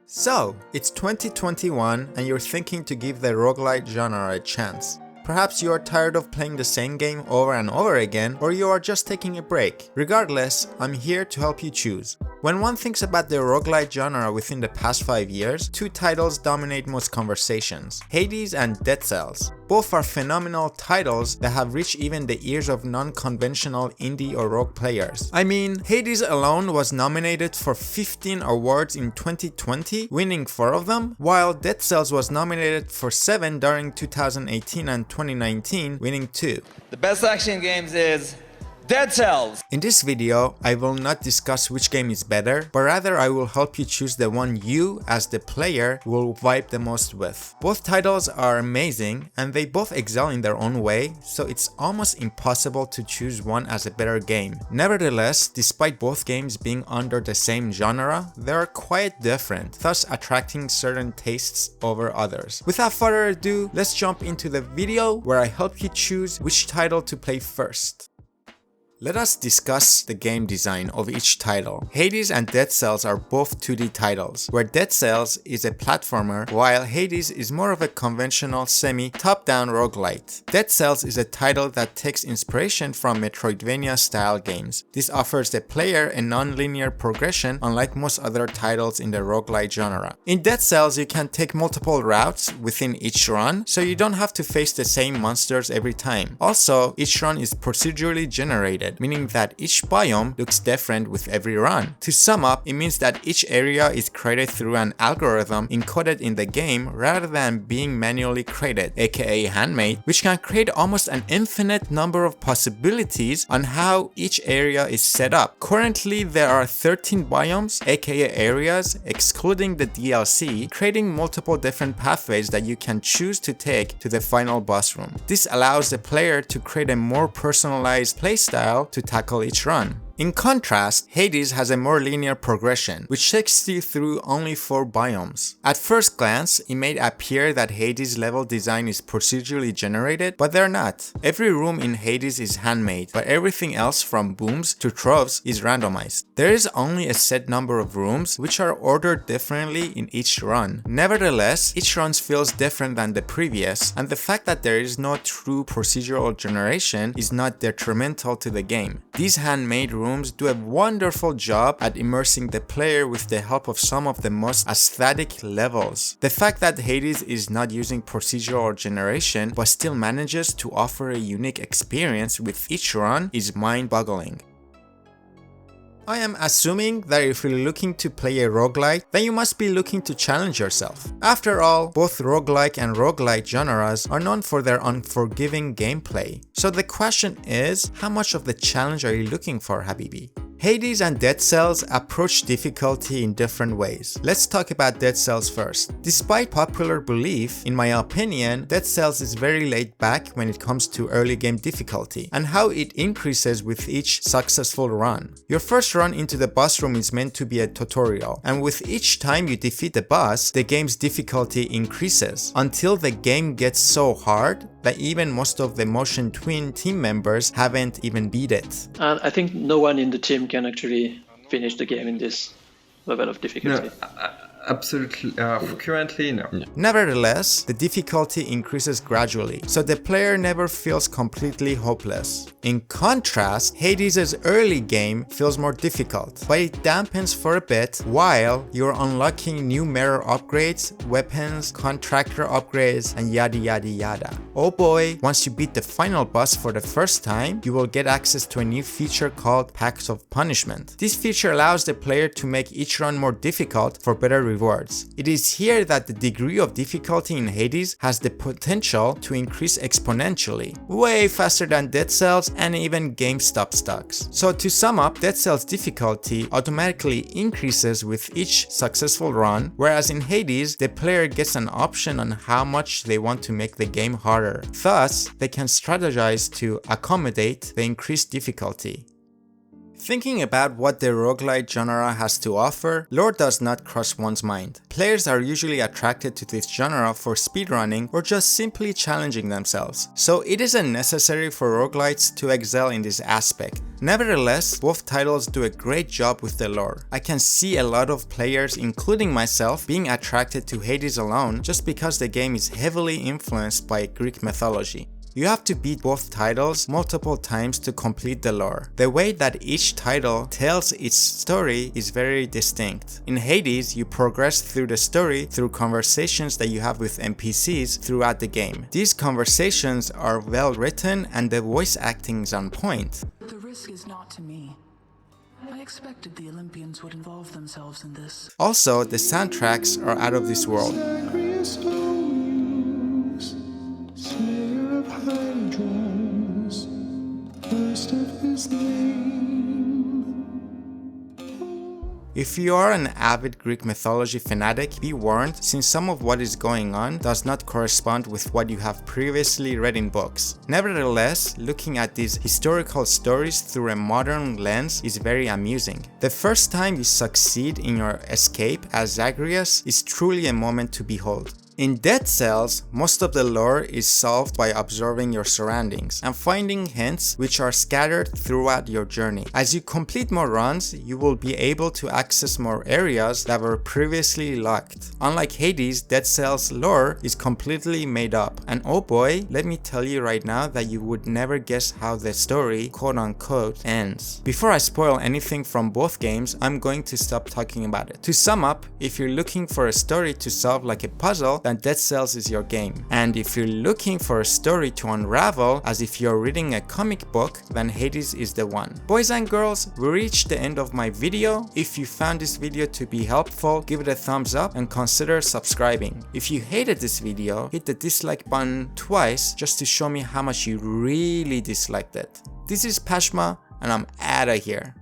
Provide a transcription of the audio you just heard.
So, it's 2021 and you're thinking to give the roguelite genre a chance. Perhaps you are tired of playing the same game over and over again, or you are just taking a break. Regardless, I'm here to help you choose. When one thinks about the roguelite genre within the past 5 years, two titles dominate most conversations: Hades and Dead Cells. Both are phenomenal titles that have reached even the ears of non-conventional indie or rogue players. I mean, Hades alone was nominated for 15 awards in 2020, winning 4 of them, while Dead Cells was nominated for 7 during 2018 and 2019, winning 2. The best action games is Dead Cells! In this video, I will not discuss which game is better, but rather I will help you choose the one you, as the player, will vibe the most with. Both titles are amazing, and they both excel in their own way, so it's almost impossible to choose one as a better game. Nevertheless, despite both games being under the same genre, they are quite different, thus attracting certain tastes over others. Without further ado, let's jump into the video where I help you choose which title to play first. Let us discuss the game design of each title. Hades and Dead Cells are both 2D titles, where Dead Cells is a platformer while Hades is more of a conventional semi-top-down roguelite. Dead Cells is a title that takes inspiration from Metroidvania-style games. This offers the player a non-linear progression unlike most other titles in the roguelite genre. In Dead Cells, you can take multiple routes within each run, so you don't have to face the same monsters every time. Also, each run is procedurally generated, meaning that each biome looks different with every run. To sum up, it means that each area is created through an algorithm encoded in the game rather than being manually created, aka handmade, which can create almost an infinite number of possibilities on how each area is set up. Currently, there are 13 biomes, aka areas, excluding the DLC, creating multiple different pathways that you can choose to take to the final boss room. This allows the player to create a more personalized playstyle to tackle each run. In contrast, Hades has a more linear progression, which takes you through only 4 biomes. At first glance, it may appear that Hades' level design is procedurally generated, but they're not. Every room in Hades is handmade, but everything else from booms to troves is randomized. There is only a set number of rooms, which are ordered differently in each run. Nevertheless, each run feels different than the previous, and the fact that there is no true procedural generation is not detrimental to the game. These handmade rooms do a wonderful job at immersing the player with the help of some of the most aesthetic levels. The fact that Hades is not using procedural generation but still manages to offer a unique experience with each run is mind-boggling. I am assuming that if you're looking to play a roguelite, then you must be looking to challenge yourself. After all, both roguelike and roguelite genres are known for their unforgiving gameplay. So the question is, how much of the challenge are you looking for, Habibi? Hades and Dead Cells approach difficulty in different ways. Let's talk about Dead Cells first. Despite popular belief, in my opinion, Dead Cells is very laid back when it comes to early game difficulty and how it increases with each successful run. Your first run into the boss room is meant to be a tutorial, and with each time you defeat the boss, the game's difficulty increases until the game gets so hard that even most of the Motion Twin team members haven't even beat it. And I think no one in the team can actually finish the game in this level of difficulty. No, absolutely. Currently, no. Nevertheless, the difficulty increases gradually, so the player never feels completely hopeless. In contrast, Hades' early game feels more difficult, but it dampens for a bit while you're unlocking new mirror upgrades, weapons, contractor upgrades, and yada yada yada. Oh boy, once you beat the final boss for the first time, you will get access to a new feature called Packs of Punishment. This feature allows the player to make each run more difficult for better rewards. It is here that the degree of difficulty in Hades has the potential to increase exponentially, way faster than Dead Cells and even GameStop stocks. So to sum up, Dead Cells difficulty automatically increases with each successful run, whereas in Hades, the player gets an option on how much they want to make the game harder. Thus, they can strategize to accommodate the increased difficulty. Thinking about what the roguelite genre has to offer, lore does not cross one's mind. Players are usually attracted to this genre for speedrunning or just simply challenging themselves, so it isn't necessary for roguelites to excel in this aspect. Nevertheless, both titles do a great job with the lore. I can see a lot of players, including myself, being attracted to Hades alone just because the game is heavily influenced by Greek mythology. You have to beat both titles multiple times to complete the lore. The way that each title tells its story is very distinct. In Hades, you progress through the story through conversations that you have with NPCs throughout the game. These conversations are well written and the voice acting is on point. The risk is not to me. I expected the Olympians would involve themselves in this. Also, the soundtracks are out of this world. If you are an avid Greek mythology fanatic, be warned, since some of what is going on does not correspond with what you have previously read in books. Nevertheless, looking at these historical stories through a modern lens is very amusing. The first time you succeed in your escape as Zagreus is truly a moment to behold. In Dead Cells, most of the lore is solved by observing your surroundings and finding hints which are scattered throughout your journey. As you complete more runs, you will be able to access more areas that were previously locked. Unlike Hades, Dead Cells lore is completely made up. And oh boy, let me tell you right now that you would never guess how the story, quote unquote, ends. Before I spoil anything from both games, I'm going to stop talking about it. To sum up, if you're looking for a story to solve like a puzzle, then Dead Cells is your game. And if you're looking for a story to unravel as if you're reading a comic book, then Hades is the one. Boys and girls, we reached the end of my video. If you found this video to be helpful, give it a thumbs up and consider subscribing. If you hated this video, hit the dislike button twice just to show me how much you really disliked it. This is Pashma and I'm outta here.